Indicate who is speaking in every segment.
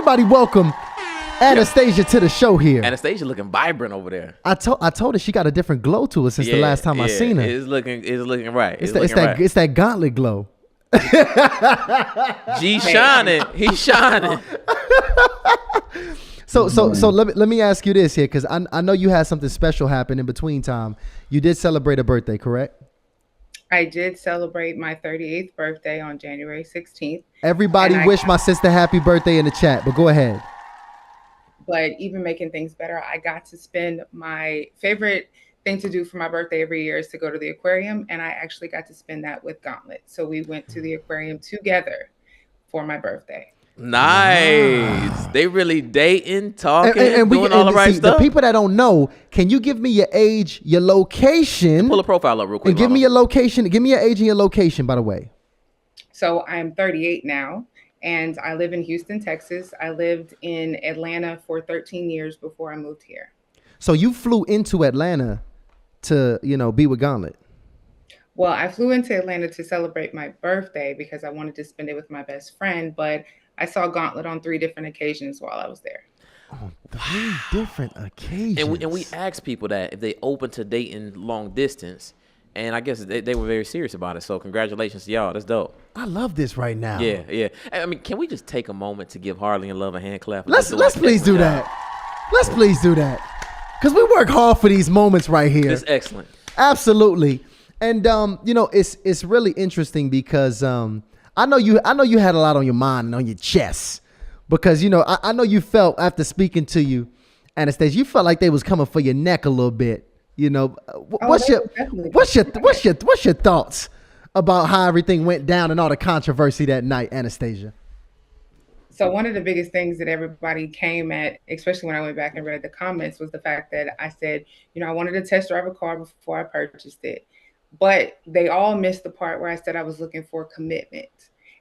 Speaker 1: Everybody welcome Anastasia to the show here.
Speaker 2: Anastasia looking vibrant over there.
Speaker 1: I told her she got a different glow to her since the last time I seen her.
Speaker 2: It's looking right.
Speaker 1: It's that gauntlet glow.
Speaker 2: G shining. He's shining.
Speaker 1: So let me ask you this here, because I know you had something special happen in between time. You did celebrate a birthday, correct?
Speaker 3: I did celebrate my 38th birthday on January 16th.
Speaker 1: Everybody wish my sister happy birthday in the chat, but go ahead.
Speaker 3: But even making things better, I got to spend my favorite thing to do for my birthday every year is to go to the aquarium. And I actually got to spend that with Gauntlet. So we went to the aquarium together for my birthday.
Speaker 2: Nice. Wow. They really dating, talking,
Speaker 1: and
Speaker 2: doing all the right stuff.
Speaker 1: The people that don't know, can you give me your age, your location?
Speaker 2: Pull a profile up real quick.
Speaker 1: And give me your location. Give me your age and your location, by the way.
Speaker 3: So I'm 38 now, and I live in Houston, Texas. I lived in Atlanta for 13 years before I moved here. So
Speaker 1: you flew into Atlanta to, be with Gauntlet?
Speaker 3: Well, I flew into Atlanta to celebrate my birthday because I wanted to spend it with my best friend, but I saw Gauntlet on 3 different occasions while I was there.
Speaker 1: Oh, 3 different occasions.
Speaker 2: And we asked people that if they open to dating long distance, and I guess they were very serious about it. So congratulations to y'all. That's dope.
Speaker 1: I love this right now.
Speaker 2: Yeah. I mean, can we just take a moment to give Harley and Love a hand clap?
Speaker 1: Let's please do that. Let's please do that. Because we work hard for these moments right here.
Speaker 2: It's excellent.
Speaker 1: Absolutely. And it's really interesting because I know you had a lot on your mind and on your chest, because I know you felt after speaking to you, Anastasia, you felt like they was coming for your neck a little bit. What's your thoughts about how everything went down and all the controversy that night, Anastasia?
Speaker 3: So one of the biggest things that everybody came at, especially when I went back and read the comments, was the fact that I said, I wanted to test drive a car before I purchased it. But they all missed the part where I said I was looking for commitment.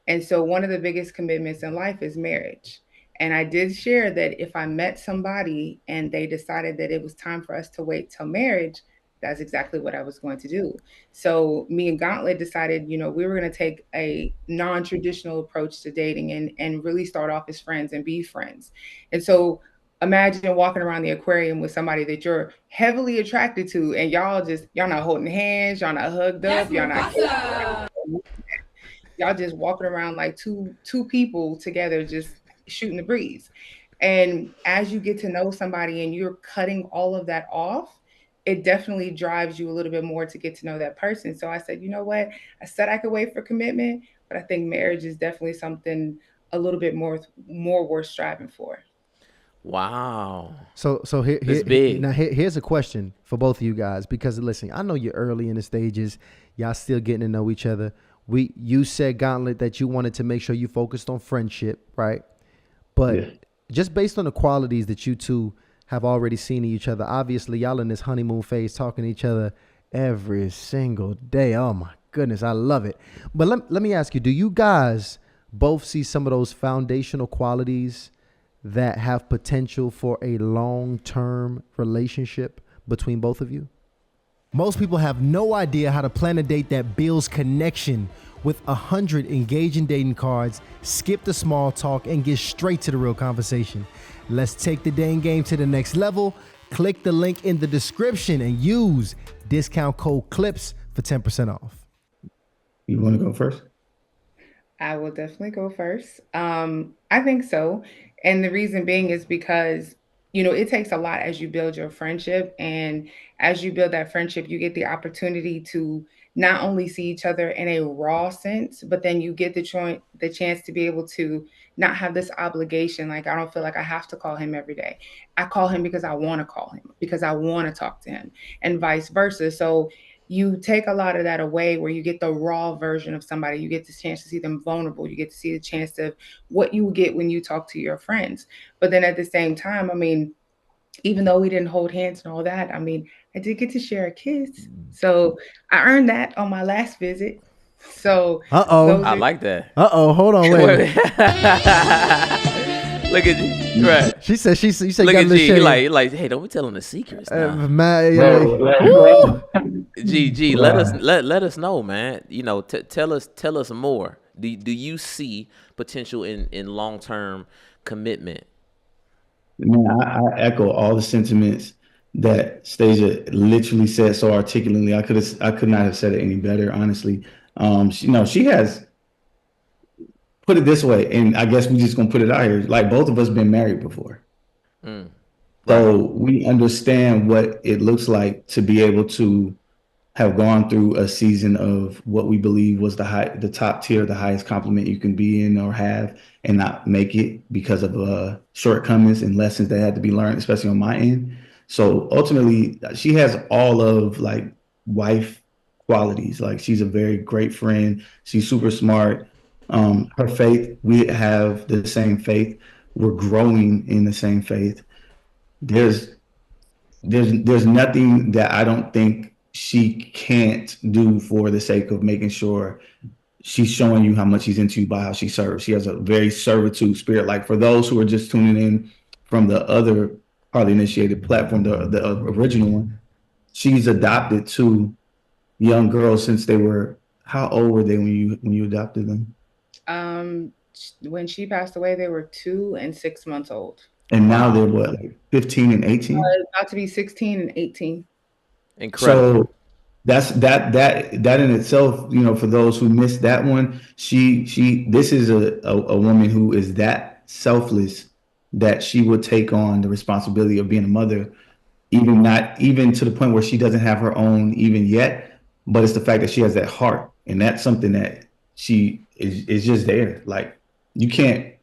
Speaker 3: And so one of the biggest commitments in life is marriage. And I did share that if I met somebody and they decided that it was time for us to wait till marriage, that's exactly what I was going to do. So me and Gauntlet decided, we were going to take a non-traditional approach to dating and really start off as friends and be friends. And so imagine walking around the aquarium with somebody that you're heavily attracted to, and y'all not holding hands, y'all not hugged up, y'all not y'all just walking around like two people together, just shooting the breeze. And as you get to know somebody and you're cutting all of that off, it definitely drives you a little bit more to get to know that person. So I said, you know what? I said I could wait for commitment, but I think marriage is definitely something a little bit more worth striving for.
Speaker 2: Wow.
Speaker 1: So here's a question for both of you guys, because listen, I know you're early in the stages. Y'all still getting to know each other. You said, Gauntlet, that you wanted to make sure you focused on friendship, right? But just based on the qualities that you two have already seen in each other, obviously y'all in this honeymoon phase, talking to each other every single day. Oh my goodness, I love it. But let me ask you, do you guys both see some of those foundational qualities that have potential for a long-term relationship between both of you? Most people have no idea how to plan a date that builds connection with 100 engaging dating cards, skip the small talk, and get straight to the real conversation. Let's take the dating game to the next level. Click the link in the description and use discount code CLIPS for 10% off.
Speaker 4: You want to go first?
Speaker 3: I will definitely go first. I think so. And the reason being is because, it takes a lot as you build your friendship. And as you build that friendship, you get the opportunity to not only see each other in a raw sense, but then you get the chance to be able to not have this obligation. Like, I don't feel like I have to call him every day. I call him because I want to call him, because I want to talk to him, and vice versa. So you take a lot of that away, where you get the raw version of somebody. You get the chance to see them vulnerable. You get to see the chance of what you get when you talk to your friends. But then at the same time, even though we didn't hold hands and all that, I did get to share a kiss. So I earned that on my last visit. So
Speaker 2: I like that.
Speaker 1: Hold on, wait.
Speaker 2: Look at you. Right.
Speaker 1: You said
Speaker 2: look at G. Like, hey, don't be telling the secrets now. G, let us know, man. Tell us more. Do you see potential in long-term commitment?
Speaker 4: Man, I echo all the sentiments that Stasia literally said so articulately. I could not have said it any better, honestly. She has put it this way, and I guess we just gonna put it out here. Like both of us been married before.
Speaker 2: Mm, right.
Speaker 4: So we understand what it looks like to be able to have gone through a season of what we believe was the top tier, the highest compliment you can be in or have, and not make it because of shortcomings and lessons that had to be learned, especially on my end. So ultimately, she has all of like wife qualities. Like she's a very great friend. She's super smart. Her faith, we have the same faith. We're growing in the same faith. There's there's nothing that I don't think she can't do for the sake of making sure she's showing you how much she's into you by how she serves. She has a very servitude spirit. Like for those who are just tuning in from the other Hardly Initiated platform, the original one, she's adopted two young girls since they were, how old were they when you adopted them?
Speaker 3: When she passed away, they were 2 and 6 months old.
Speaker 4: And now they're what, like 15 and 18?
Speaker 3: About to be 16 and 18.
Speaker 2: Incredible.
Speaker 4: So that in itself, for those who missed that one, this is a woman who is that selfless that she would take on the responsibility of being a mother, not even to the point where she doesn't have her own even yet, but it's the fact that she has that heart, and that's something that she is just there. Like you can't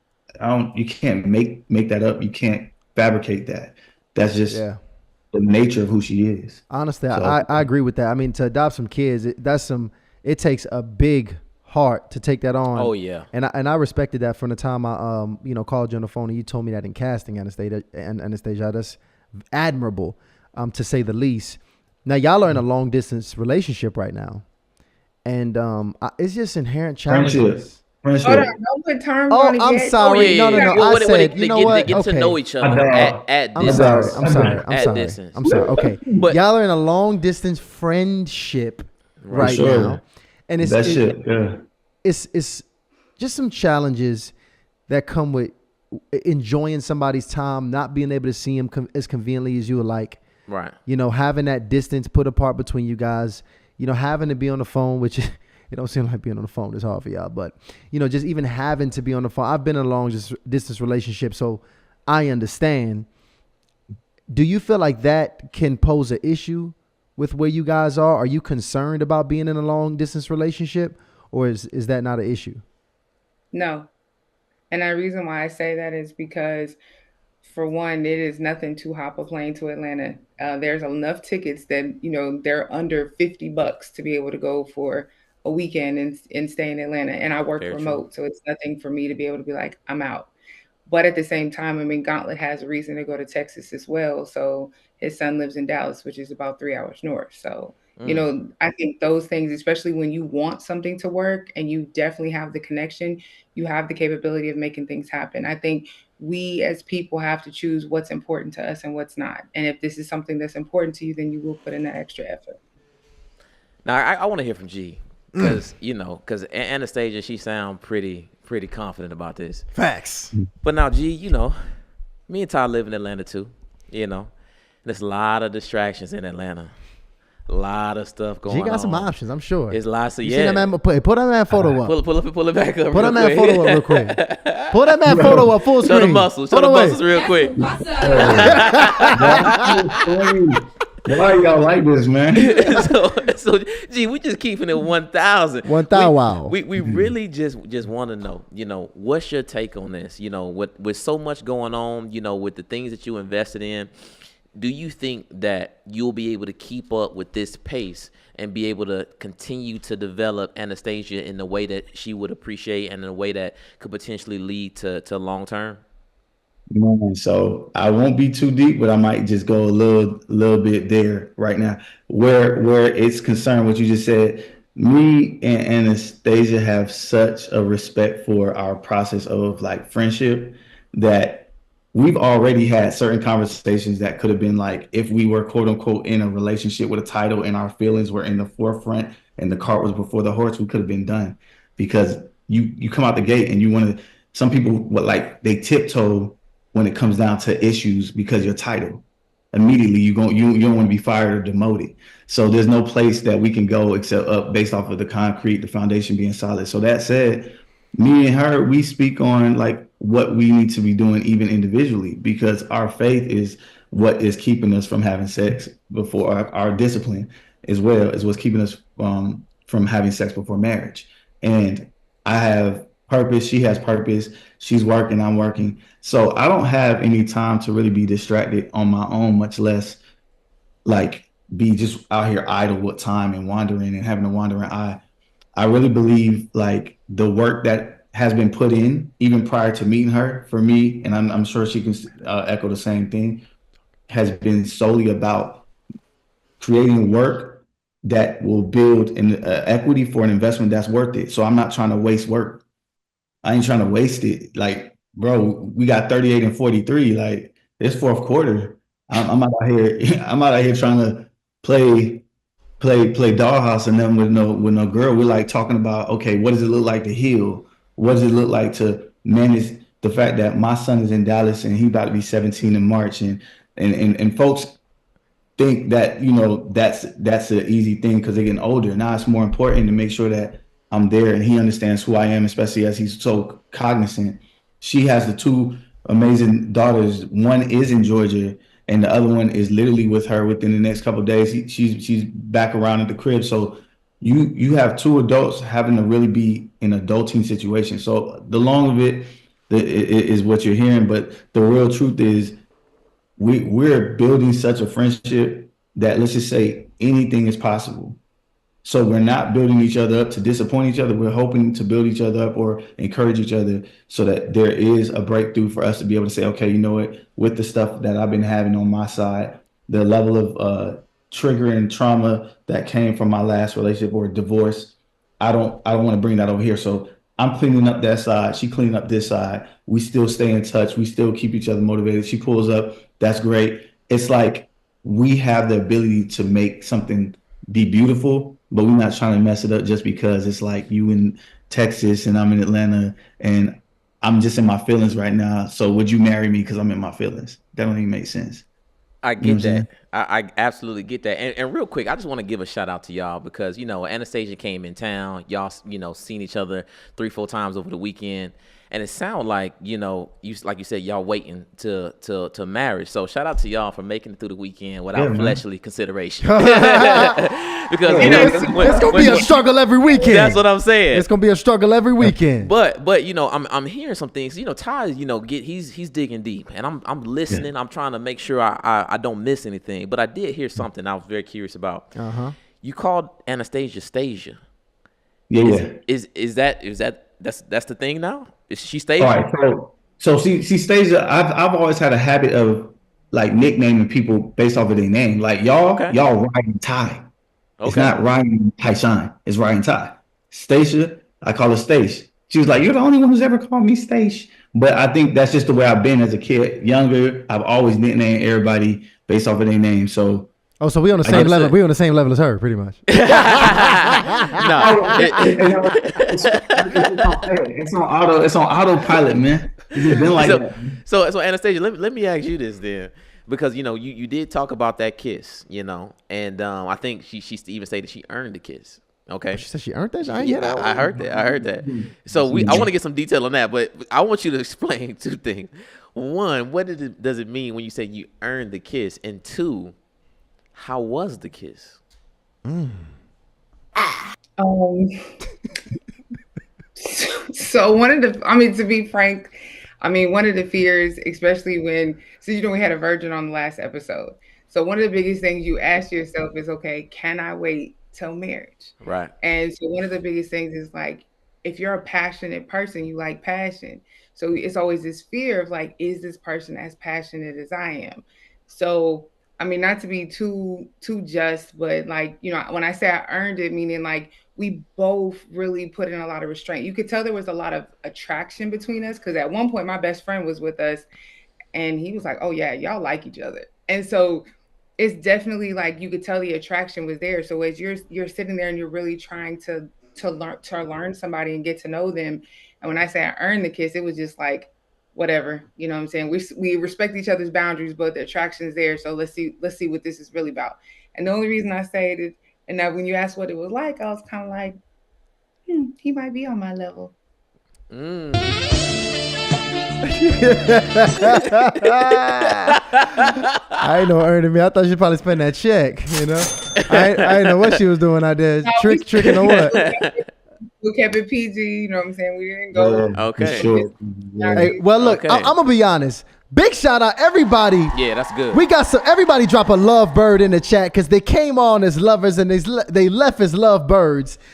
Speaker 4: make that up. You can't fabricate that. That's just the nature of who she is.
Speaker 1: Honestly, so, I agree with that. I mean, to adopt some kids, it takes a big heart to take that on.
Speaker 2: Oh yeah.
Speaker 1: And I respected that from the time I called you on the phone and you told me that in casting, Anastasia. That's admirable, to say the least. Now y'all are in a long distance relationship right now, and it's just inherent challenges.
Speaker 3: Hold on, don't put terms on it.
Speaker 1: I'm sorry. No. I said,
Speaker 2: you know what? They get to know each other at distance.
Speaker 1: I'm sorry. Okay, but y'all are in a long distance friendship right now, and it's just some challenges that come with enjoying somebody's time, not being able to see him as conveniently as you would like.
Speaker 2: Right.
Speaker 1: Having that distance put apart between you guys. Having to be on the phone, which it don't seem like being on the phone is hard for y'all, but just even having to be on the phone. I've been in a long distance relationship, so I understand. Do you feel like that can pose an issue with where you guys are? Are you concerned about being in a long distance relationship, or is that not an issue?
Speaker 3: No. And the reason why I say that is because, for one, it is nothing to hop a plane to Atlanta. There's enough tickets that, they're under $50 to be able to go for a weekend and stay in Atlanta. And I work remote, so it's nothing for me to be able to be like, I'm out. But at the same time, I mean, Gauntlet has a reason to go to Texas as well. So his son lives in Dallas, which is about 3 hours north. So, I think those things, especially when you want something to work and you definitely have the connection, you have the capability of making things happen. I think we as people have to choose what's important to us and what's not. And if this is something that's important to you, then you will put in that extra effort.
Speaker 2: Now, I want to hear from G. Because Anastasia, she sound pretty confident about this.
Speaker 1: Facts.
Speaker 2: But now, G, me and Ty live in Atlanta too. There's a lot of distractions in Atlanta. A lot of stuff going on.
Speaker 1: She got some options, I'm sure.
Speaker 2: There's lots of
Speaker 1: See that man, put that man photo up.
Speaker 2: Pull it back up.
Speaker 1: Put that man photo up real quick. Pull that man photo up full screen.
Speaker 2: Show the muscles real quick.
Speaker 4: Why y'all like this, man?
Speaker 2: so G, we just keeping it 1,000.
Speaker 1: 1,000. Wow.
Speaker 2: We really just want to know, what's your take on this? With so much going on, with the things that you invested in, do you think that you'll be able to keep up with this pace and be able to continue to develop Anastasia in the way that she would appreciate and in a way that could potentially lead to long term?
Speaker 4: So I won't be too deep, but I might just go a little bit there right now. Where it's concerned, what you just said, me and Anastasia have such a respect for our process of like friendship that we've already had certain conversations that could have been like, if we were quote unquote in a relationship with a title and our feelings were in the forefront and the cart was before the horse, we could have been done, because you come out the gate and you want to some people would like they tiptoe when it comes down to issues because your title. Immediately you don't want to be fired or demoted. So there's no place that we can go except up based off of the concrete, the foundation being solid. So that said, me and her, we speak on like what we need to be doing even individually, because our faith is what is keeping us from having sex before our discipline as well is what's keeping us from having sex before marriage. And I have purpose, she has purpose, she's working, I'm working. So I don't have any time to really be distracted on my own, much less like be just out here idle with time and wandering and having a wandering eye. I really believe like the work that has been put in even prior to meeting her for me, and I'm sure she can echo the same thing, has been solely about creating work that will build an equity for an investment that's worth it. So I'm not trying to waste work. I ain't trying to waste it. Like, bro, we got 38 and 43. Like, it's fourth quarter. I'm out here. I'm out here trying to play dollhouse and then with no girl. We're like talking about, okay, what does it look like to heal? What does it look like to manage the fact that my son is in Dallas and he about to be 17 in March, and folks think that that's an easy thing because they're getting older. Now it's more important to make sure that I'm there and he understands who I am, especially as he's so cognizant. She has the two amazing daughters. One is in Georgia and the other one is literally with her within the next couple of days. She's back around at the crib. So you have two adults having to really be in an adulting situation. So the long of it is what you're hearing, but the real truth is we're building such a friendship that, let's just say, anything is possible. So we're not building each other up to disappoint each other. We're hoping to build each other up or encourage each other so that there is a breakthrough for us to be able to say, okay, you know what, with the stuff that I've been having on my side, the level of triggering trauma that came from my last relationship or divorce, I don't want to bring that over here. So I'm cleaning up that side. She cleaning up this side. We still stay in touch. We still keep each other motivated. She pulls up. That's great. It's like we have the ability to make something be beautiful, but we're not trying to mess it up just because it's like you in Texas and I'm in Atlanta and I'm just in my feelings right now. So would you marry me because I'm in my feelings? That don't even make sense.
Speaker 2: I get that. I absolutely get that. And real quick, I just want to give a shout out to y'all because, Anastasia came in town. Y'all, seen each other 3-4 times over the weekend. And it sounds like, like you said, y'all waiting to marriage. So shout out to y'all for making it through the weekend without fleshly consideration. Because
Speaker 1: it's gonna be a struggle every weekend.
Speaker 2: That's what I'm saying.
Speaker 1: It's gonna be a struggle every weekend.
Speaker 2: But I'm hearing some things. Ty, he's digging deep, and I'm listening. I'm trying to make sure I don't miss anything. But I did hear something I was very curious about. You called Anastasia Stasia.
Speaker 4: Yeah.
Speaker 2: Is that's the thing now? Is she Stasia?
Speaker 4: All right. So she Stasia. I've always had a habit of like nicknaming people based off of their name. Like y'all Ryan Ty. It's not Ryan Tyshawn. It's Ryan Ty. Stacia, I call her Stacia. She was like, "You're the only one who's ever called me Stacia." But I think that's just the way I've been as a kid. Younger, I've always nicknamed everybody based off of their name. So.
Speaker 1: Oh, so we on the same level. We on the same level as her, pretty much.
Speaker 4: No, it's on autopilot, man. It's been like that.
Speaker 2: So Anastasia, let me ask you this then, because you did talk about that kiss, and I think she even said that she earned the kiss. Okay,
Speaker 1: she said she earned that.
Speaker 2: I heard that. So I want to get some detail on that, but I want you to explain two things. One, what does it mean when you say you earned the kiss, and two, how was the kiss?
Speaker 3: So one of the, to be frank, one of the fears, especially we had a virgin on the last episode. So one of the biggest things you ask yourself is, okay, can I wait till marriage?
Speaker 2: Right.
Speaker 3: And so one of the biggest things is like, if you're a passionate person, you like passion. So it's always this fear of like, is this person as passionate as I am? So not to be too just, but like, when I say I earned it, meaning like we both really put in a lot of restraint. You could tell there was a lot of attraction between us because at one point my best friend was with us and he was like, oh yeah, y'all like each other. And so it's definitely like you could tell the attraction was there. So as you're sitting there and you're really trying to learn somebody and get to know them, And when I say I earned the kiss, it was just like, whatever, you know what I'm saying? We respect each other's boundaries, but the attraction is there. So let's see what this is really about. And the only reason I say it, and that when you asked what it was like, I was kind of like, he might be on my level.
Speaker 1: I ain't no earning me. I thought she'd probably spend that check, you know? I ain't know what she was doing out there. Tricking or what?
Speaker 3: We kept it PG, you know what I'm saying? We didn't go.
Speaker 2: Okay.
Speaker 4: Sure.
Speaker 1: Hey, well, look,
Speaker 2: Okay.
Speaker 1: I'm going to be honest. Big shout out everybody.
Speaker 2: Yeah, that's good.
Speaker 1: We got everybody drop a love bird in the chat because they came on as lovers and they left as love birds.